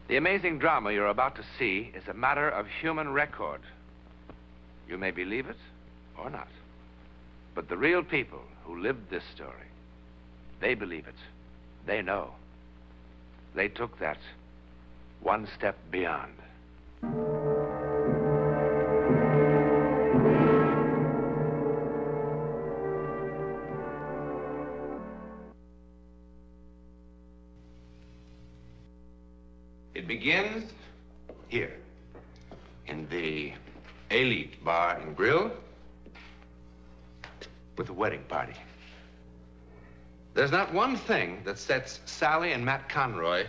The amazing drama you're about to see is a matter of human record. You may believe it or not. But the real people who lived this story, they believe it. They know. They took that one step beyond. It begins here, in the Elite Bar and Grill, with a wedding party. There's not one thing that sets Sally and Matt Conroy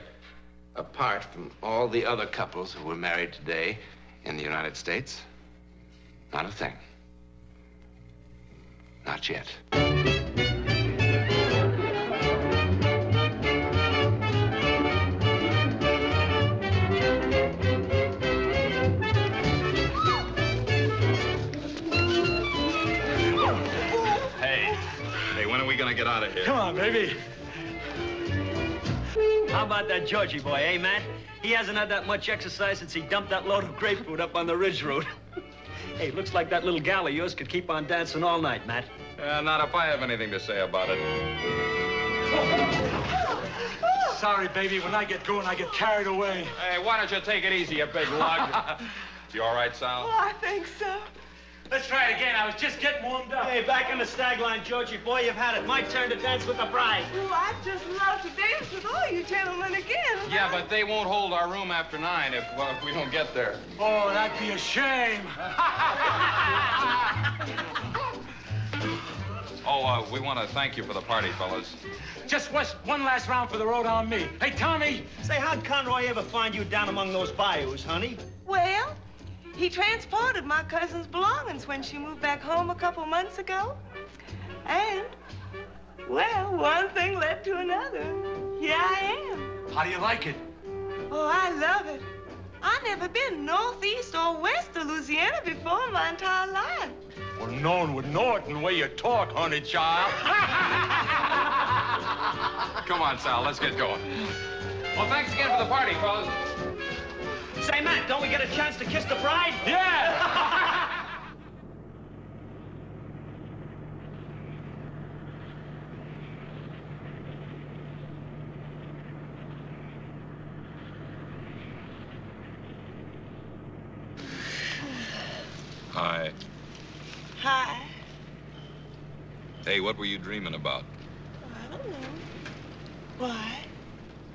apart from all the other couples who were married today in the United States. Not a thing. Not yet. Gonna get out of here. Come on, baby. How about that Georgie boy, eh, Matt? He hasn't had that much exercise since he dumped that load of grapefruit up on the ridge road. Hey, looks like that little gal of yours could keep on dancing all night, Matt. Not if I have anything to say about it. Sorry, baby. When I get going, I get carried away. Hey, why don't you take it easy, you big lug? You all right, Sal? Oh, I think so. Let's try it again. I was just getting warmed up. Hey, back in the stag line, Georgie boy. You've had it. My turn to dance with the bride. Oh, I'd just love to dance with all you gentlemen again. Yeah, but they won't hold our room after 9 if we don't get there. Oh, that'd be a shame. We want to thank you for the party, fellas. Just one last round for the road on me. Hey, Tommy. Say, how'd Conroy ever find you down among those bayous, honey? Well, he transported my cousin's belongings when she moved back home a couple months ago. And, well, one thing led to another. Here I am. How do you like it? Oh, I love it. I've never been northeast or west of Louisiana before in my entire life. Well, no one would know it in the way you talk, honey child. Come on, Sal, let's get going. Well, thanks again for the party, fellas. Say, Matt, don't we get a chance to kiss the bride? Yeah! Hi. Hi. Hey, what were you dreaming about? I don't know. Why?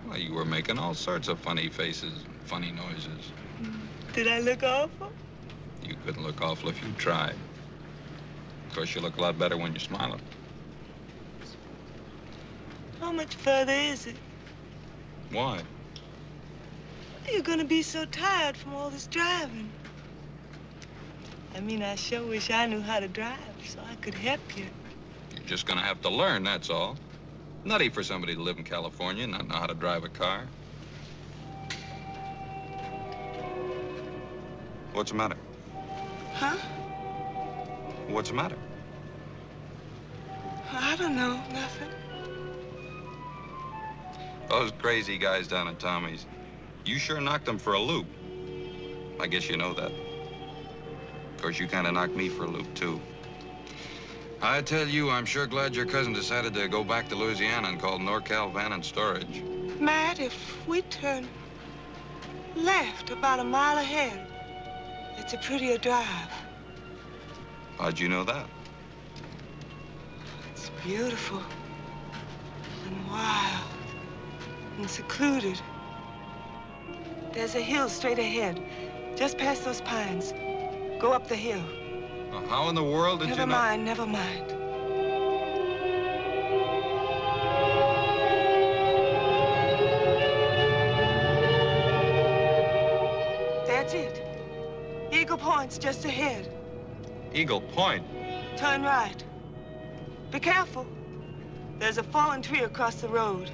Well, you were making all sorts of funny faces, funny noises. Did I look awful? You couldn't look awful if you tried. Of course, you look a lot better when you're smiling. How much further is it? Why? You're gonna be so tired from all this driving. I mean, I sure wish I knew how to drive so I could help you. You're just gonna have to learn, that's all. Nutty for somebody to live in California and not know how to drive a car. What's the matter? Huh? What's the matter? I don't know, nothing. Those crazy guys down at Tommy's, you sure knocked them for a loop. I guess you know that. Of course, you kind of knocked me for a loop, too. I tell you, I'm sure glad your cousin decided to go back to Louisiana and call NorCal Van and Storage. Matt, if we turn left about a mile ahead, it's a prettier drive. How'd you know that? It's beautiful and wild and secluded. There's a hill straight ahead, just past those pines. Go up the hill. Well, how in the world did you know? Never mind. That's it. Eagle Point's just ahead. Eagle Point? Turn right. Be careful. There's a fallen tree across the road.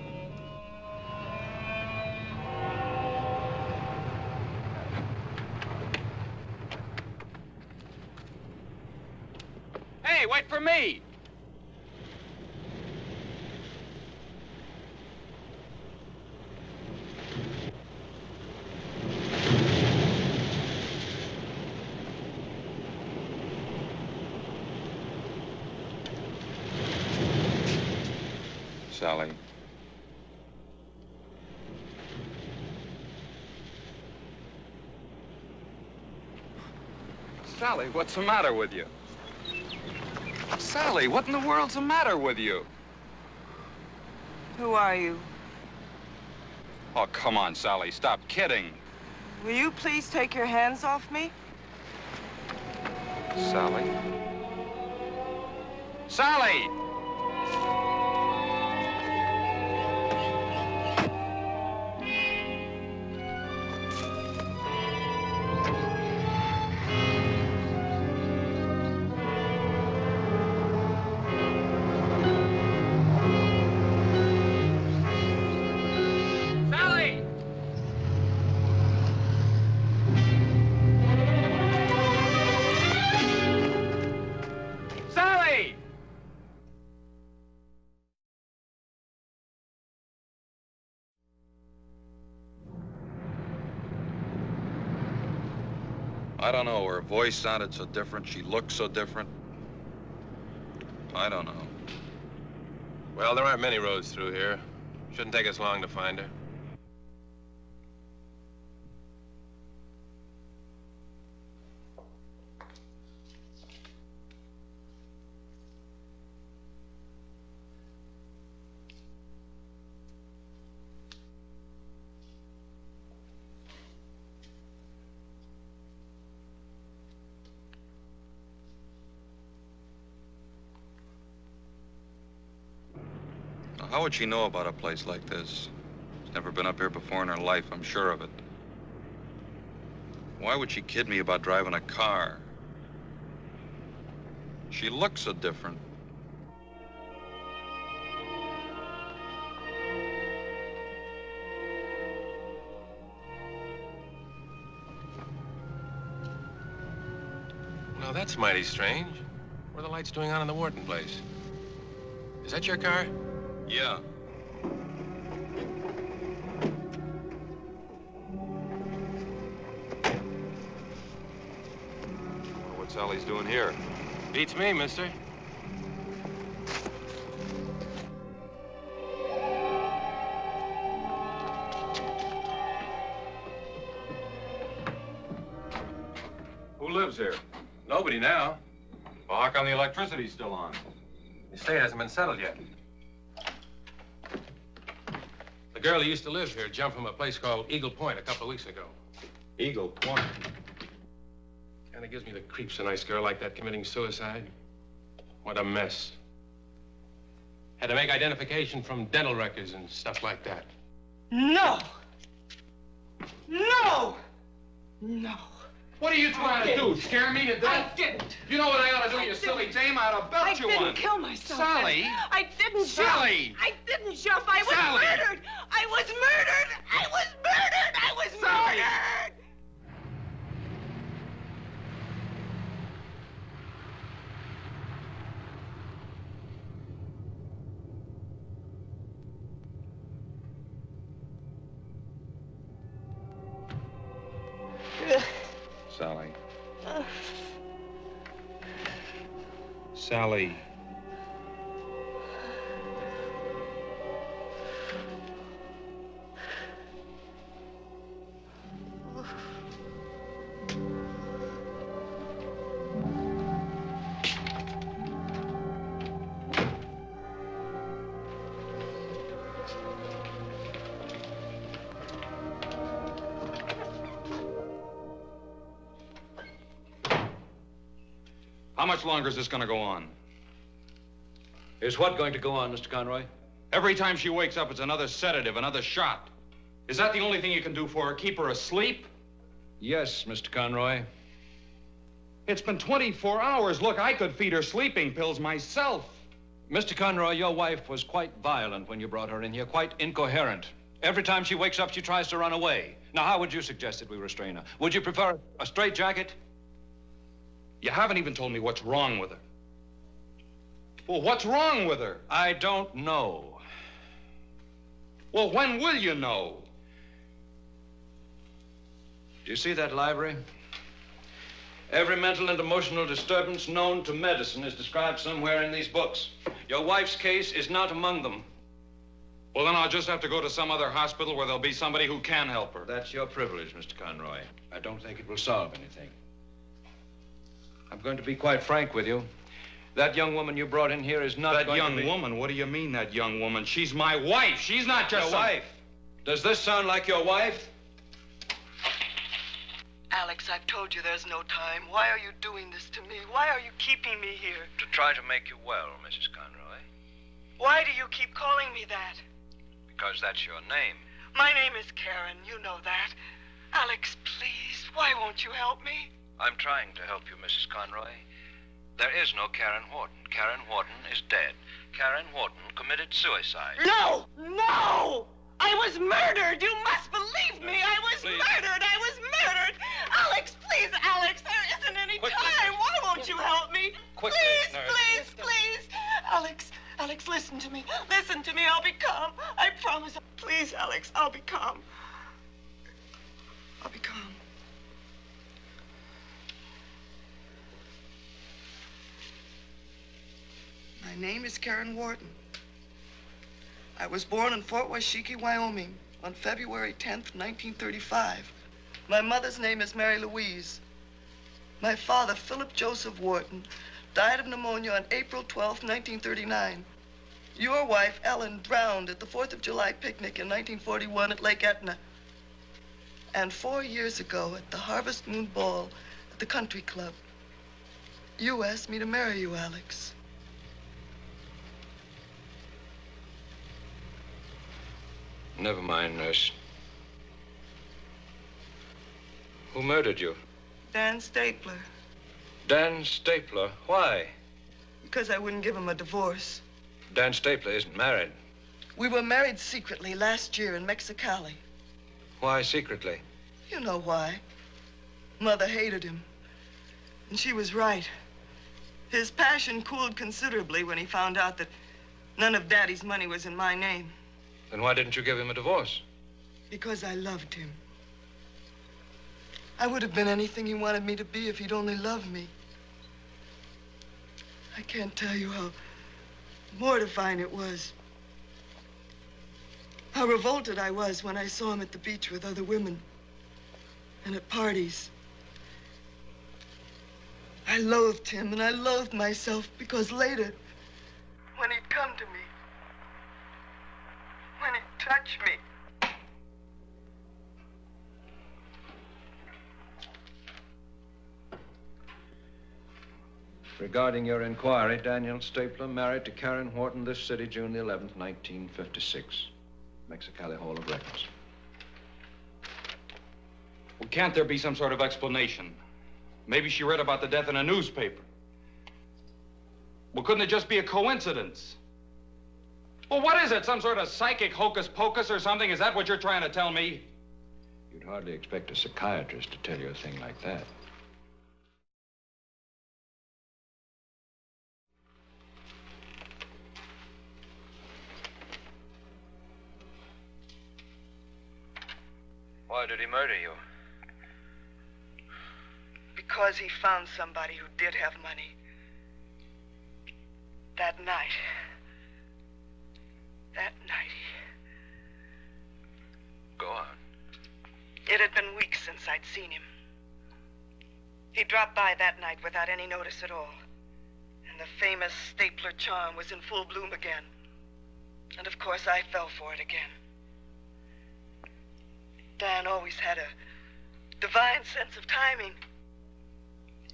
Hey, wait for me! Sally. Sally, what's the matter with you? Sally, what in the world's the matter with you? Who are you? Oh, come on, Sally, stop kidding. Will you please take your hands off me? Sally? Sally! I don't know. Her voice sounded so different. She looked so different. I don't know. Well, there aren't many roads through here. Shouldn't take us long to find her. How would she know about a place like this? She's never been up here before in her life, I'm sure of it. Why would she kid me about driving a car? She looks so different. Well, that's mighty strange. What are the lights doing on in the Wharton place? Is that your car? Yeah. What Sally's doing here? Beats me, mister. Who lives here? Nobody now. Well, how come the electricity's still on? The estate hasn't been settled yet. The girl who used to live here jumped from a place called Eagle Point a couple of weeks ago. Eagle Point. Kind of gives me the creeps, a nice girl like that committing suicide. What a mess. Had to make identification from dental records and stuff like that. No! No! No! What are you trying to do? Scare me to death? I didn't. You know what I ought to do, you silly dame? I ought to belt you one. I didn't kill myself. Sally! I didn't Sally! jump. I didn't jump. I was Sally! murdered. I was murdered. I was murdered. I was Sally! murdered. Sally. Sally. How much longer is this going to go on? Is what going to go on, Mr. Conroy? Every time she wakes up, it's another sedative, another shot. Is that the only thing you can do for her? Keep her asleep? Yes, Mr. Conroy. It's been 24 hours. Look, I could feed her sleeping pills myself. Mr. Conroy, your wife was quite violent when you brought her in here, quite incoherent. Every time she wakes up, she tries to run away. Now, how would you suggest that we restrain her? Would you prefer a straitjacket? You haven't even told me what's wrong with her. Well, what's wrong with her? I don't know. Well, when will you know? Do you see that library? Every mental and emotional disturbance known to medicine is described somewhere in these books. Your wife's case is not among them. Well, then I'll just have to go to some other hospital where there'll be somebody who can help her. That's your privilege, Mr. Conroy. I don't think it will solve anything. I'm going to be quite frank with you. That young woman you brought in here is not That going to young be... woman? What do you mean, that young woman? She's my wife. She's not just Your wife? Does this sound like your wife? Alex, I've told you there's no time. Why are you doing this to me? Why are you keeping me here? To try to make you well, Mrs. Conroy. Why do you keep calling me that? Because that's your name. My name is Karen. You know that. Alex, please, why won't you help me? I'm trying to help you, Mrs. Conroy. There is no Karen Horton. Karen Horton is dead. Karen Horton committed suicide. No! No! I was murdered! You must believe me! I was murdered! I was murdered! Alex, please, Alex, there isn't any time! Why won't you help me? Quickly, please, nurse. please, please! Alex, listen to me. Listen to me. I'll be calm. I promise. Please, Alex, I'll be calm. I'll be calm. My name is Karen Wharton. I was born in Fort Washakie, Wyoming, on February 10th, 1935. My mother's name is Mary Louise. My father, Philip Joseph Wharton, died of pneumonia on April 12th, 1939. Your wife, Ellen, drowned at the 4th of July picnic in 1941 at Lake Etna. And 4 years ago, at the Harvest Moon Ball at the Country Club, you asked me to marry you, Alex. Never mind, nurse. Who murdered you? Dan Stapler. Dan Stapler. Why? Because I wouldn't give him a divorce. Dan Stapler isn't married. We were married secretly last year in Mexicali. Why secretly? You know why. Mother hated him. And she was right. His passion cooled considerably when he found out that none of Daddy's money was in my name. Then why didn't you give him a divorce? Because I loved him. I would have been anything he wanted me to be if he'd only loved me. I can't tell you how mortifying it was. How revolted I was when I saw him at the beach with other women and at parties. I loathed him and I loathed myself because later, when he'd come to me, when he'd touch me, Regarding your inquiry, Daniel Stapler married to Karen Wharton this city, June the 11th, 1956. Mexicali Hall of Records. Well, can't there be some sort of explanation? Maybe she read about the death in a newspaper. Well, couldn't it just be a coincidence? Well, what is it? Some sort of psychic hocus pocus or something? Is that what you're trying to tell me? You'd hardly expect a psychiatrist to tell you a thing like that. Why did he murder you? because he found somebody who did have money. That night. Go on. It had been weeks since I'd seen him. He dropped by that night without any notice at all. And the famous Stapler charm was in full bloom again. And of course, I fell for it again. Dan always had a divine sense of timing.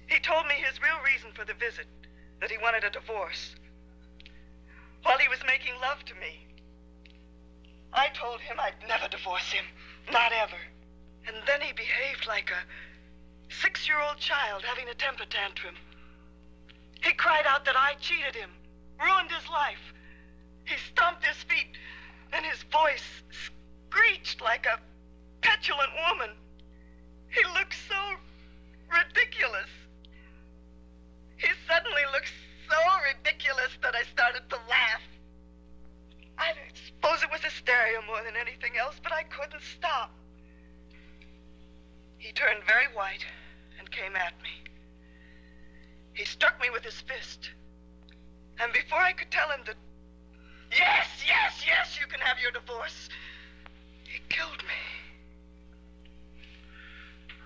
He told me his real reason for the visit, that he wanted a divorce. While he was making love to me, I told him I'd never divorce him, not ever. And then he behaved like a 6-year-old child having a temper tantrum. He cried out that I cheated him, ruined his life. He stomped his feet, and his voice screeched like a petulant woman. He looked so ridiculous. He suddenly looked so ridiculous that I started to laugh. I suppose it was hysteria more than anything else, but I couldn't stop. He turned very white and came at me. He struck me with his fist. And before I could tell him Yes, yes, yes, you can have your divorce. He killed me.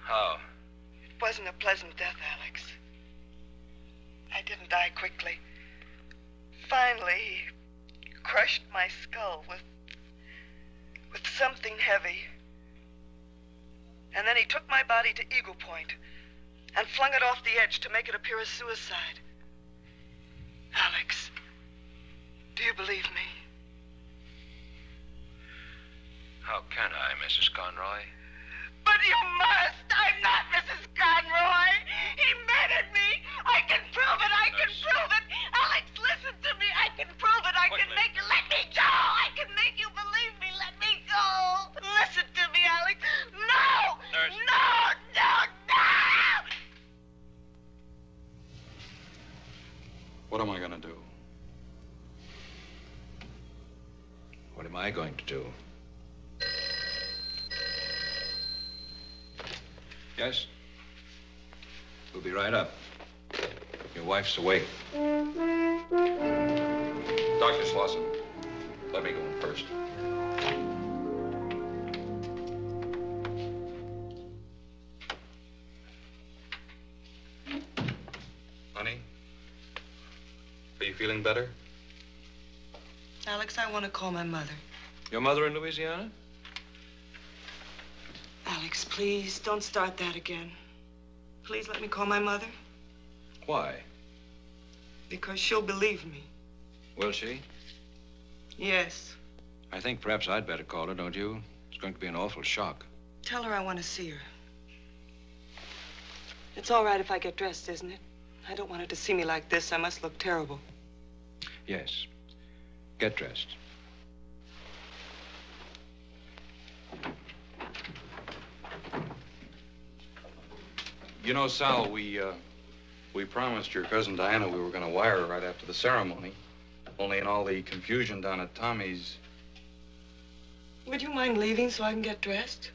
How? It wasn't a pleasant death, Alex. I didn't die quickly. Finally, he crushed my skull with something heavy. And then he took my body to Eagle Point and flung it off the edge to make it appear as suicide. Alex, do you believe me? How can I, Mrs. Conroy? But you must! I'm not Mrs. Conroy! He murdered me! I can prove it! I can prove it! Alex, listen to me! I can prove it! I can make you... Let me go! I can make you believe me! Let me go! Listen to me, Alex! No! Nurse. No! No! No! What am I gonna do? What am I going to do? Yes? We'll be right up. Your wife's awake. Dr. Slauson, let me go in first. Honey, are you feeling better? Alex, I want to call my mother. Your mother in Louisiana? Alex, please, don't start that again. Please let me call my mother. Why? Because she'll believe me. Will she? Yes. I think perhaps I'd better call her, don't you? It's going to be an awful shock. Tell her I want to see her. It's all right if I get dressed, isn't it? I don't want her to see me like this. I must look terrible. Yes. Get dressed. You know, Sal, we promised your cousin Diana we were going to wire her right after the ceremony. Only in all the confusion down at Tommy's... Would you mind leaving so I can get dressed?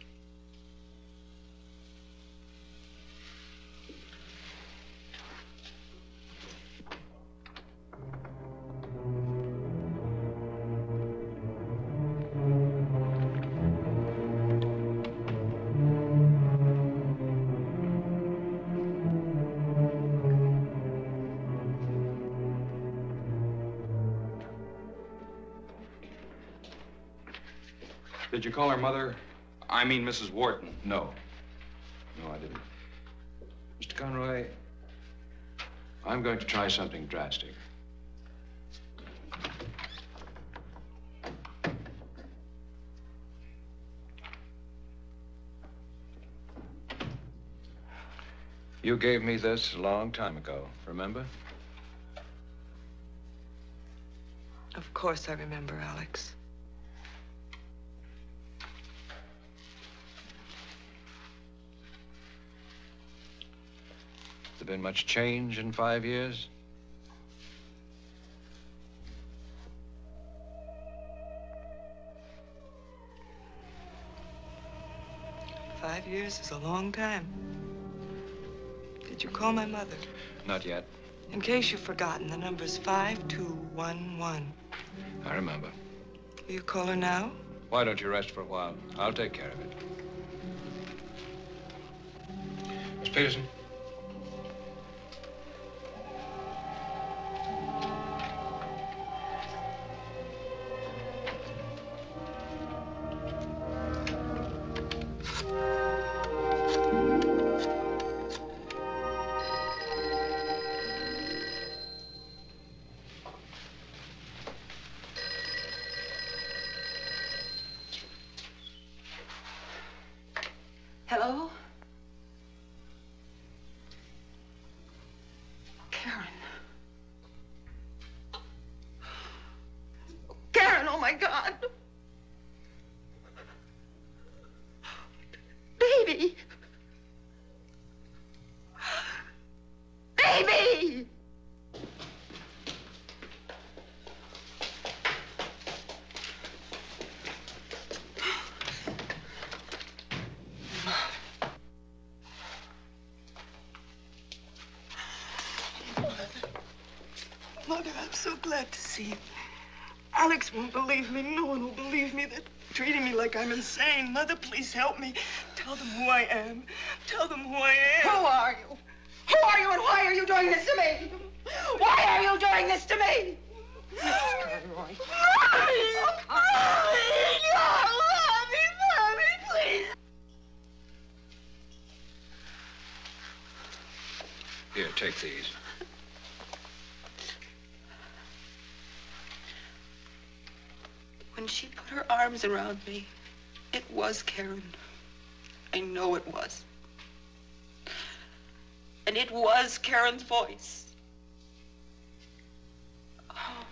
Did you call her mother? I mean, Mrs. Wharton. No. No, I didn't. Mr. Conroy, I'm going to try something drastic. You gave me this a long time ago, remember? Of course I remember, Alex. Has there been much change in 5 years? Five years is a long time. Did you call my mother? Not yet. In case you've forgotten, the number's 5211. I remember. Will you call her now? Why don't you rest for a while? I'll take care of it. Miss Peterson? Hello? Karen. Karen, oh my God. Baby. Baby! Mother, I'm so glad to see you. Alex won't believe me. No one will believe me. They're treating me like I'm insane. Mother, please help me. Tell them who I am. Tell them who I am. Who are you? Who are you and why are you doing this to me? Why are you doing this to me? Mrs. Conroy. Mommy, please. Here, take these. When she put her arms around me, it was Karen. I know it was. And it was Karen's voice. Oh.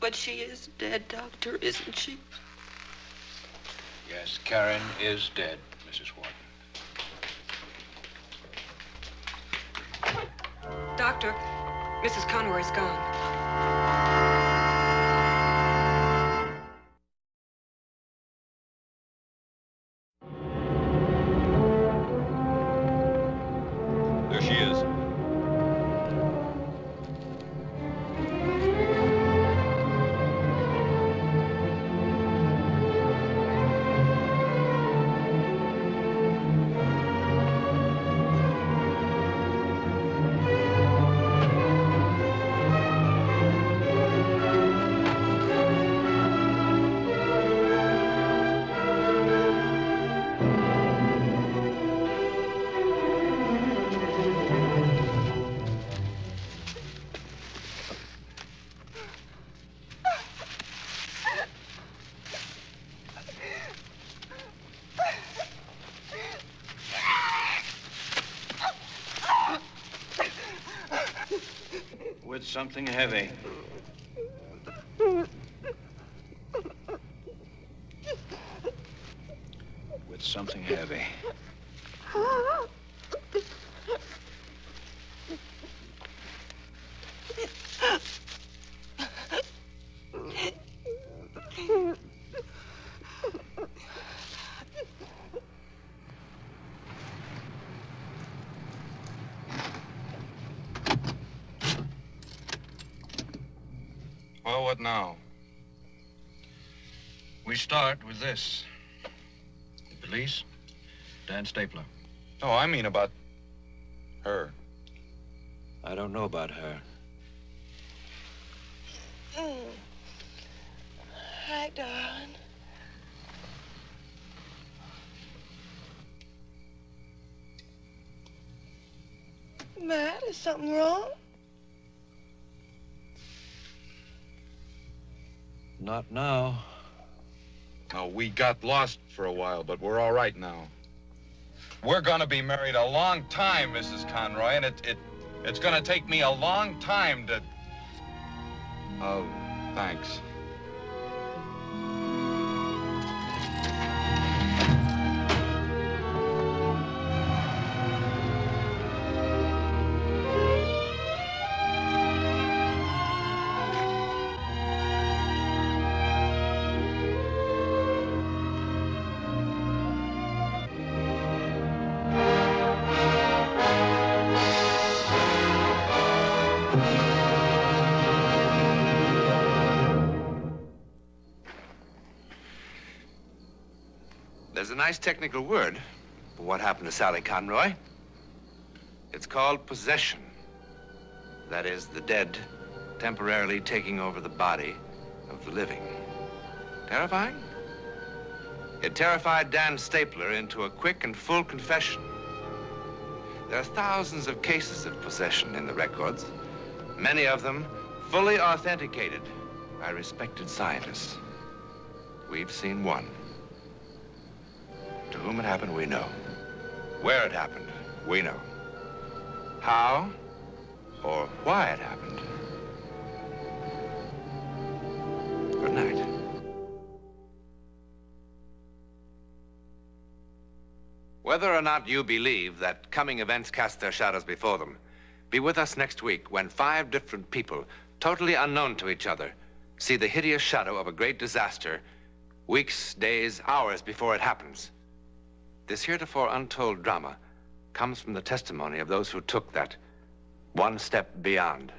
But she is dead, Doctor, isn't she? Yes, Karen is dead, Mrs. Wharton. Doctor, Mrs. Conroy's gone. There she is. With something heavy. With something heavy. Well, what now? We start with this. The police, Dan Stapler. No, I mean about her. I don't know about her. Hi, darling. Matt, is something wrong? Not now. No, we got lost for a while, but we're all right now. We're gonna be married a long time, Mrs. Conroy, and it's gonna take me a long time to... Oh, thanks. There's a nice technical word for what happened to Sally Conroy. It's called possession. That is, the dead temporarily taking over the body of the living. Terrifying? It terrified Dan Stapler into a quick and full confession. There are thousands of cases of possession in the records, many of them fully authenticated by respected scientists. We've seen one. To whom it happened, we know. Where it happened, we know. How or why it happened. Good night. Whether or not you believe that coming events cast their shadows before them, be with us next week when 5 different people, totally unknown to each other, see the hideous shadow of a great disaster weeks, days, hours before it happens. This heretofore untold drama comes from the testimony of those who took that one step beyond.